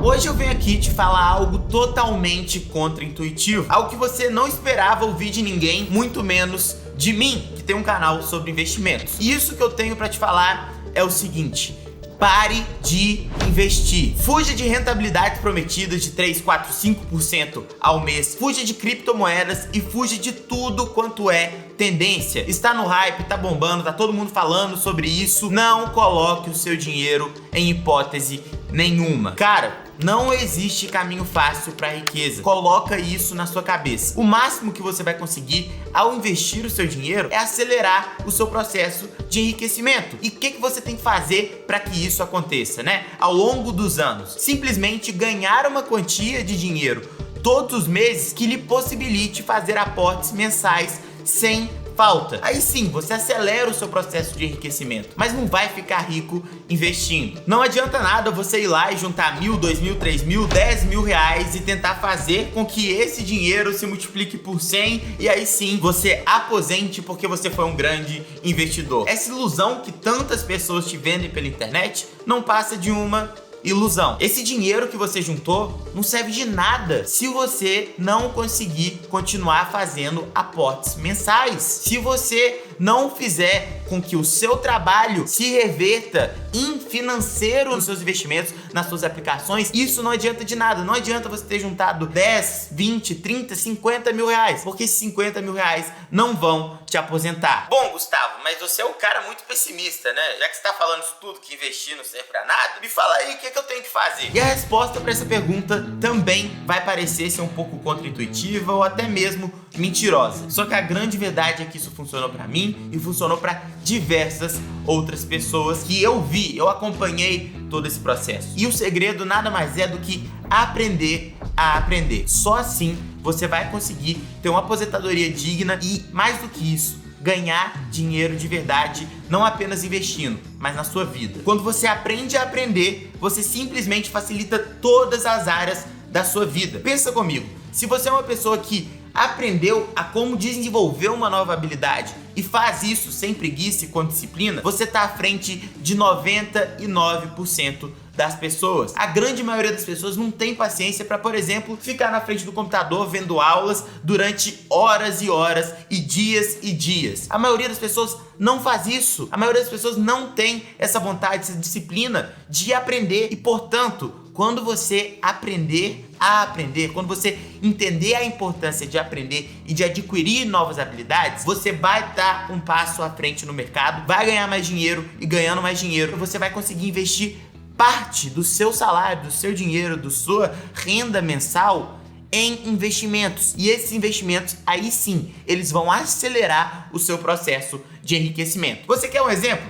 Hoje eu venho aqui te falar algo totalmente contra-intuitivo, algo que você não esperava ouvir de ninguém, muito menos de mim, que tem um canal sobre investimentos. E isso que eu tenho para te falar é o seguinte: pare de investir. Fuja de rentabilidades prometidas de 3, 4, 5% ao mês. Fuja de criptomoedas e fuja de tudo quanto é tendência. Está no hype, tá bombando, tá todo mundo falando sobre isso. Não coloque o seu dinheiro em hipótese nenhuma. Cara, não existe caminho fácil para a riqueza. Coloca isso na sua cabeça. O máximo que você vai conseguir ao investir o seu dinheiro é acelerar o seu processo de enriquecimento. E o que você tem que fazer para que isso aconteça, né? Ao longo dos anos, simplesmente ganhar uma quantia de dinheiro todos os meses que lhe possibilite fazer aportes mensais sem falta. Aí sim, você acelera o seu processo de enriquecimento, mas não vai ficar rico investindo. Não adianta nada você ir lá e juntar 1.000, 2.000, 3.000, 10.000 reais e tentar fazer com que esse dinheiro se multiplique por 100 e aí sim você aposente porque você foi um grande investidor. Essa ilusão que tantas pessoas te vendem pela internet não passa de uma ilusão. Esse dinheiro que você juntou não serve de nada se você não conseguir continuar fazendo aportes mensais. Se você não fizer com que o seu trabalho se reverta em financeiro nos seus investimentos, nas suas aplicações, isso não adianta de nada. Não adianta você ter juntado 10, 20, 30, 50 mil reais, porque esses 50 mil reais não vão te aposentar. Bom, Gustavo, mas você é um cara muito pessimista, né? Já que você tá falando isso tudo, que investir não serve pra nada, me fala aí o que eu tenho que fazer. E a resposta para essa pergunta também vai parecer ser um pouco contra-intuitiva ou até mesmo mentirosa. Só que a grande verdade é que isso funcionou para mim e funcionou para diversas outras pessoas que eu acompanhei todo esse processo. E o segredo nada mais é do que aprender a aprender. Só assim você vai conseguir ter uma aposentadoria digna e, mais do que isso, ganhar dinheiro de verdade, não apenas investindo, mas na sua vida. Quando você aprende a aprender, você simplesmente facilita todas as áreas da sua vida. Pensa comigo, se você é uma pessoa que aprendeu a como desenvolver uma nova habilidade e faz isso sem preguiça e com disciplina, você está à frente de 99% das pessoas. A grande maioria das pessoas não tem paciência para, por exemplo, ficar na frente do computador vendo aulas durante horas e horas e dias e dias. A maioria das pessoas não faz isso. A maioria das pessoas não tem essa vontade, essa disciplina de aprender e, portanto, quando você aprender a aprender, quando você entender a importância de aprender e de adquirir novas habilidades, você vai estar um passo à frente no mercado, vai ganhar mais dinheiro e ganhando mais dinheiro, você vai conseguir investir parte do seu salário, do seu dinheiro, da sua renda mensal em investimentos. E esses investimentos, aí sim, eles vão acelerar o seu processo de enriquecimento. Você quer um exemplo?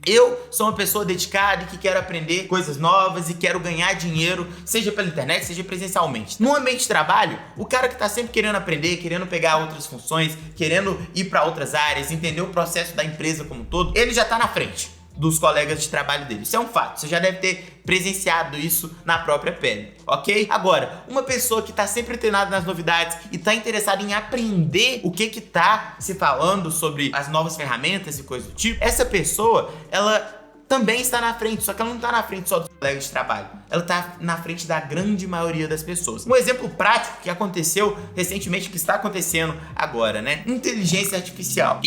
Eu sou uma pessoa dedicada e que quero aprender coisas novas e quero ganhar dinheiro, seja pela internet, seja presencialmente. No ambiente de trabalho, o cara que está sempre querendo aprender, querendo pegar outras funções, querendo ir para outras áreas, entender o processo da empresa como um todo, ele já está na frente dos colegas de trabalho dele. Isso é um fato, você já deve ter presenciado isso na própria pele, ok? Agora, uma pessoa que tá sempre treinada nas novidades e tá interessada em aprender o que tá se falando sobre as novas ferramentas e coisas do tipo, essa pessoa, ela também está na frente, só que ela não está na frente só dos colegas de trabalho, ela está na frente da grande maioria das pessoas. Um exemplo prático que aconteceu recentemente, que está acontecendo agora, né? Inteligência artificial.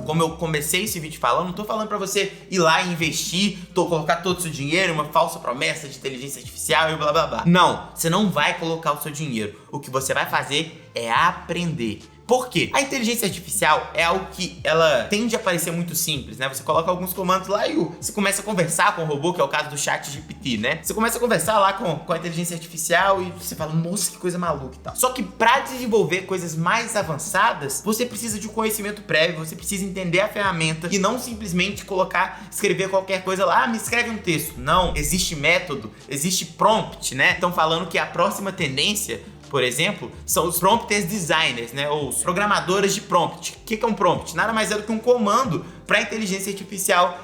Como eu comecei esse vídeo falando, não estou falando para você ir lá e investir, colocar todo o seu dinheiro em uma falsa promessa de inteligência artificial e blá blá blá. Não, você não vai colocar o seu dinheiro. O que você vai fazer é aprender. Por quê? A inteligência artificial é algo que ela tende a parecer muito simples, né? Você coloca alguns comandos lá e você começa a conversar com o robô, que é o caso do ChatGPT, né? Você começa a conversar lá com a inteligência artificial e você fala, nossa, que coisa maluca e tal. Só que para desenvolver coisas mais avançadas, você precisa de um conhecimento prévio, você precisa entender a ferramenta e não simplesmente escrever qualquer coisa lá, me escreve um texto. Não, existe método, existe prompt, né? Estão falando que a próxima tendência, por exemplo, são os prompt designers, né? Ou os programadores de prompt. O que é um prompt? Nada mais é do que um comando para a inteligência artificial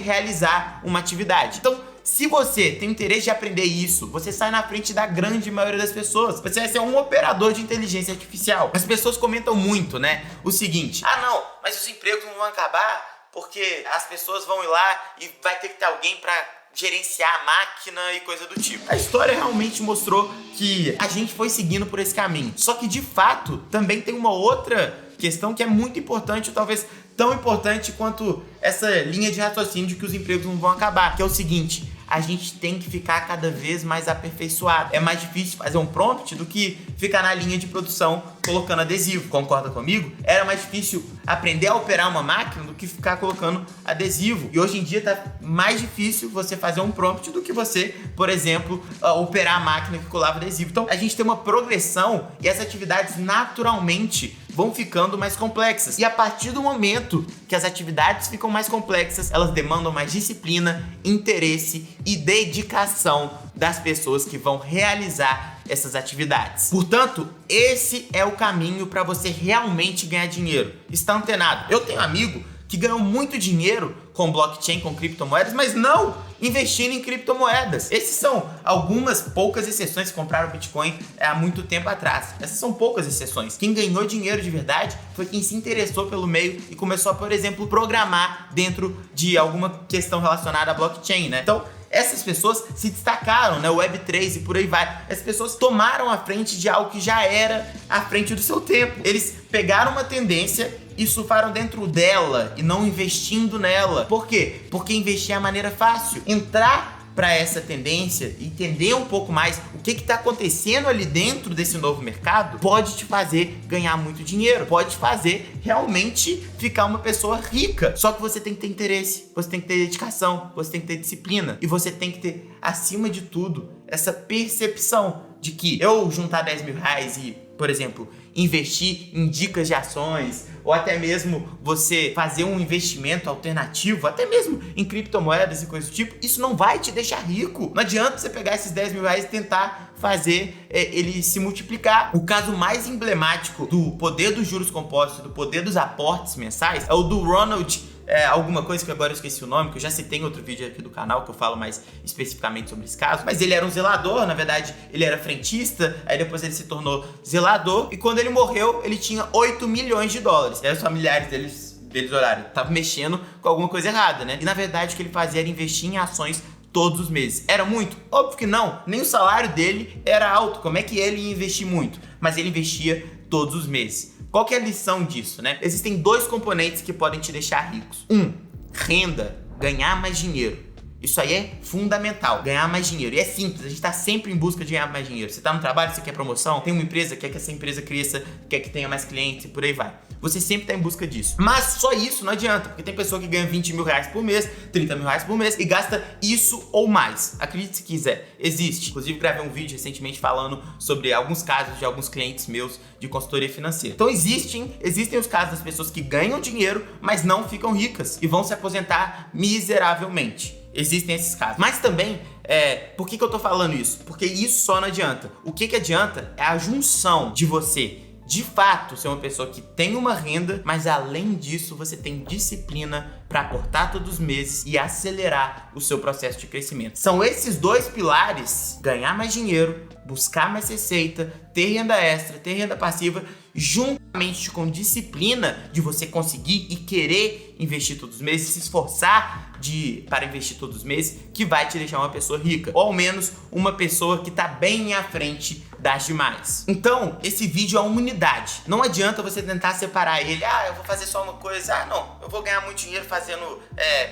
realizar uma atividade. Então, se você tem interesse de aprender isso, você sai na frente da grande maioria das pessoas. Você vai ser um operador de inteligência artificial. As pessoas comentam muito, né? O seguinte: ah, não, mas os empregos não vão acabar porque as pessoas vão ir lá e vai ter que ter alguém para gerenciar a máquina e coisa do tipo. A história realmente mostrou que a gente foi seguindo por esse caminho. Só que, de fato, também tem uma outra questão que é muito importante, ou talvez tão importante quanto essa linha de raciocínio de que os empregos não vão acabar, que é o seguinte: a gente tem que ficar cada vez mais aperfeiçoado. É mais difícil fazer um prompt do que ficar na linha de produção colocando adesivo. Concorda comigo? Era mais difícil aprender a operar uma máquina do que ficar colocando adesivo. E hoje em dia tá mais difícil você fazer um prompt do que você, por exemplo, operar a máquina que colava adesivo. Então a gente tem uma progressão e as atividades naturalmente vão ficando mais complexas. E a partir do momento que as atividades ficam mais complexas, elas demandam mais disciplina, interesse e dedicação das pessoas que vão realizar essas atividades. Portanto, esse é o caminho para você realmente ganhar dinheiro. Está antenado? Eu tenho um amigo que ganhou muito dinheiro com blockchain, com criptomoedas, mas não investindo em criptomoedas. Esses são algumas poucas exceções que compraram Bitcoin há muito tempo atrás. Essas são poucas exceções. Quem ganhou dinheiro de verdade foi quem se interessou pelo meio e começou a, por exemplo, programar dentro de alguma questão relacionada à blockchain, né? Então, essas pessoas se destacaram, né? Web3 e por aí vai. Essas pessoas tomaram a frente de algo que já era à frente do seu tempo. Eles pegaram uma tendência e surfaram dentro dela e não investindo nela. Por quê? Porque investir é a maneira fácil. Entrar para essa tendência, entender um pouco mais o que está acontecendo ali dentro desse novo mercado, pode te fazer ganhar muito dinheiro, pode te fazer realmente ficar uma pessoa rica. Só que você tem que ter interesse, você tem que ter dedicação, você tem que ter disciplina e você tem que ter, acima de tudo, essa percepção de que eu juntar 10 mil reais e, por exemplo, investir em dicas de ações, ou até mesmo você fazer um investimento alternativo, até mesmo em criptomoedas e coisas do tipo, isso não vai te deixar rico. Não adianta você pegar esses 10 mil reais e tentar fazer ele se multiplicar. O caso mais emblemático do poder dos juros compostos, do poder dos aportes mensais, é o do Ronald alguma coisa que agora eu esqueci o nome, que eu já citei em outro vídeo aqui do canal que eu falo mais especificamente sobre esse caso, mas ele era um zelador, na verdade ele era frentista, aí depois ele se tornou zelador e quando ele morreu ele tinha 8 milhões de dólares. E aí os familiares deles olharam, tava mexendo com alguma coisa errada, né? E na verdade o que ele fazia era investir em ações todos os meses. Era muito? Óbvio que não, nem o salário dele era alto, como é que ele ia investir muito? Mas ele investia todos os meses. Qual que é a lição disso, né? Existem dois componentes que podem te deixar ricos. Renda, ganhar mais dinheiro. Isso aí é fundamental, ganhar mais dinheiro. E é simples, a gente tá sempre em busca de ganhar mais dinheiro. Você tá no trabalho, você quer promoção, tem uma empresa, quer que essa empresa cresça, quer que tenha mais clientes e por aí vai. Você sempre tá em busca disso. Mas só isso não adianta, porque tem pessoa que ganha 20 mil reais por mês, 30 mil reais por mês e gasta isso ou mais. Acredite se quiser, existe. Inclusive gravei um vídeo recentemente falando sobre alguns casos de alguns clientes meus de consultoria financeira. Então existem os casos das pessoas que ganham dinheiro, mas não ficam ricas e vão se aposentar miseravelmente. Existem esses casos. Mas também, por que eu tô falando isso? Porque isso só não adianta. O que adianta é a junção de você, de fato, ser uma pessoa que tem uma renda, mas além disso, você tem disciplina para aportar todos os meses e acelerar o seu processo de crescimento. São esses dois pilares, ganhar mais dinheiro, buscar mais receita, ter renda extra, ter renda passiva, juntamente com disciplina de você conseguir e querer investir todos os meses, se esforçar para investir todos os meses, que vai te deixar uma pessoa rica, ou ao menos uma pessoa que tá bem à frente das demais. Então, esse vídeo é uma unidade. Não adianta você tentar separar ele. Eu vou fazer só uma coisa. Não, eu vou ganhar muito dinheiro fazendo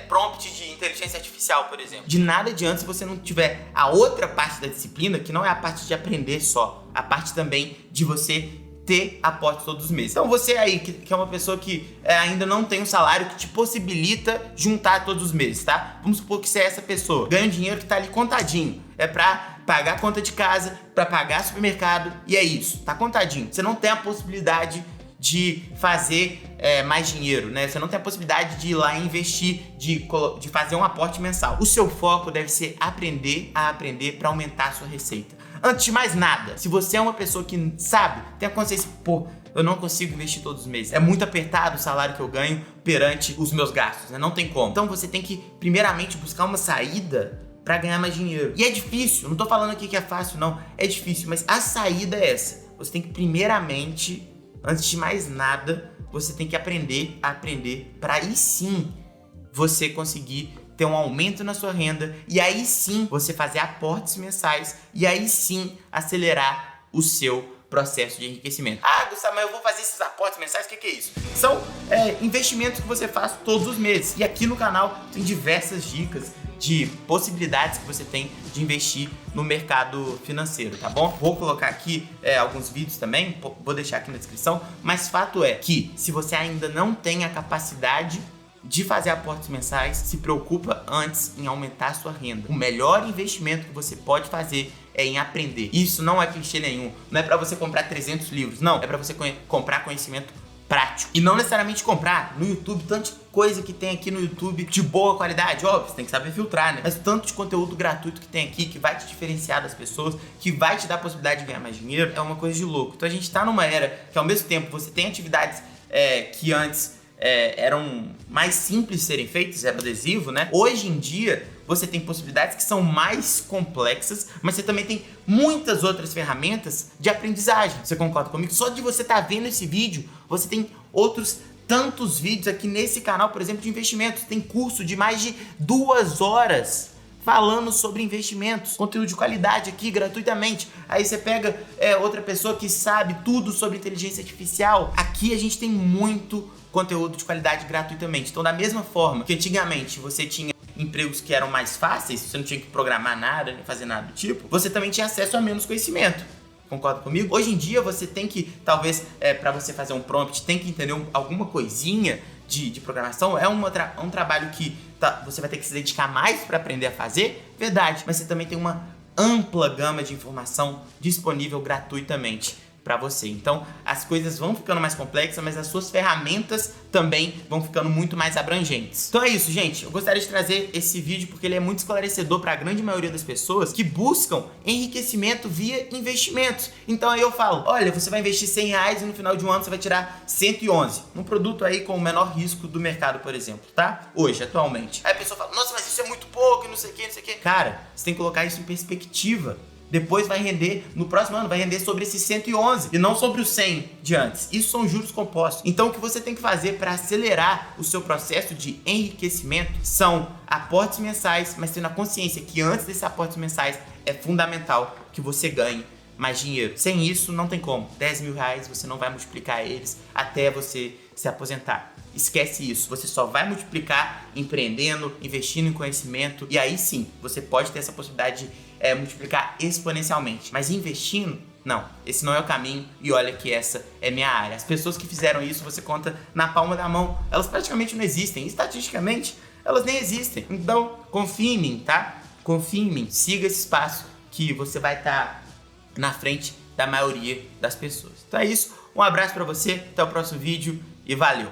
prompt de inteligência artificial, por exemplo. De nada adianta se você não tiver a outra parte da disciplina, que não é a parte de aprender só, a parte também de você ter aporte todos os meses. Então você aí, que é uma pessoa que ainda não tem um salário que te possibilita juntar todos os meses, tá? Vamos supor que você é essa pessoa, ganha um dinheiro que tá ali contadinho, é pra pagar a conta de casa, pra pagar supermercado, e é isso, tá contadinho. Você não tem a possibilidade de fazer mais dinheiro, né? Você não tem a possibilidade de ir lá e investir, de fazer um aporte mensal. O seu foco deve ser aprender a aprender para aumentar a sua receita. Antes de mais nada, se você é uma pessoa que sabe, tem a consciência, eu não consigo investir todos os meses. É muito apertado o salário que eu ganho perante os meus gastos, né? Não tem como. Então você tem que, primeiramente, buscar uma saída para ganhar mais dinheiro. E é difícil, não tô falando aqui que é fácil, não. É difícil, mas a saída é essa. Você tem que, primeiramente, antes de mais nada, você tem que aprender a aprender para aí sim você conseguir ter um aumento na sua renda e aí sim você fazer aportes mensais e aí sim acelerar o seu processo de enriquecimento. Ah, Gustavo, mas eu vou fazer esses aportes mensais, o que é isso? São investimentos que você faz todos os meses. E aqui no canal tem diversas dicas de possibilidades que você tem de investir no mercado financeiro, tá bom? Vou colocar aqui alguns vídeos também, vou deixar aqui na descrição, mas fato é que se você ainda não tem a capacidade de fazer aportes mensais, se preocupa antes em aumentar a sua renda. O melhor investimento que você pode fazer é em aprender. Isso não é clichê nenhum, não é para você comprar 300 livros, não, é para você comprar conhecimento prático. E não necessariamente comprar no YouTube, tanta coisa que tem aqui no YouTube de boa qualidade, óbvio, você tem que saber filtrar, né? Mas tanto de conteúdo gratuito que tem aqui, que vai te diferenciar das pessoas, que vai te dar a possibilidade de ganhar mais dinheiro, é uma coisa de louco. Então a gente tá numa era que ao mesmo tempo você tem atividades que antes eram mais simples de serem feitas, zero adesivo, né? Hoje em dia, você tem possibilidades que são mais complexas, mas você também tem muitas outras ferramentas de aprendizagem. Você concorda comigo? Só de você estar vendo esse vídeo, você tem outros tantos vídeos aqui nesse canal, por exemplo, de investimentos. Tem curso de mais de 2 horas falando sobre investimentos, conteúdo de qualidade aqui gratuitamente. Aí você pega outra pessoa que sabe tudo sobre inteligência artificial. Aqui a gente tem muito conteúdo de qualidade gratuitamente. Então, da mesma forma que antigamente você tinha empregos que eram mais fáceis, você não tinha que programar nada, nem fazer nada do tipo, você também tinha acesso a menos conhecimento. Concorda comigo? Hoje em dia você tem que, talvez, para você fazer um prompt, tem que entender alguma coisinha de programação. É um trabalho que você vai ter que se dedicar mais para aprender a fazer, verdade, mas você também tem uma ampla gama de informação disponível gratuitamente para você. Então, as coisas vão ficando mais complexas, mas as suas ferramentas também vão ficando muito mais abrangentes. Então é isso, gente. Eu gostaria de trazer esse vídeo porque ele é muito esclarecedor para a grande maioria das pessoas que buscam enriquecimento via investimentos. Então aí eu falo, olha, você vai investir R$100 e no final de um ano você vai tirar 111. Um produto aí com o menor risco do mercado, por exemplo, tá? Hoje, atualmente. Aí a pessoa fala, nossa, mas isso é muito pouco, não sei o que, não sei o que. Cara, você tem que colocar isso em perspectiva. Depois vai render, no próximo ano, vai render sobre esses 111 e não sobre os 100 de antes. Isso são juros compostos. Então, o que você tem que fazer para acelerar o seu processo de enriquecimento são aportes mensais, mas tendo a consciência que antes desses aportes mensais é fundamental que você ganhe mais dinheiro. Sem isso, não tem como. R$10.000 você não vai multiplicar eles até você se aposentar. Esquece isso. Você só vai multiplicar empreendendo, investindo em conhecimento e aí sim, você pode ter essa possibilidade de multiplicar exponencialmente. Mas investindo, não. Esse não é o caminho e olha que essa é minha área. As pessoas que fizeram isso, você conta na palma da mão. Elas praticamente não existem. Estatisticamente, elas nem existem. Então, confie em mim, tá? Confie em mim. Siga esse passo que você vai estar na frente da maioria das pessoas. Então é isso. Um abraço pra você. Até o próximo vídeo e valeu!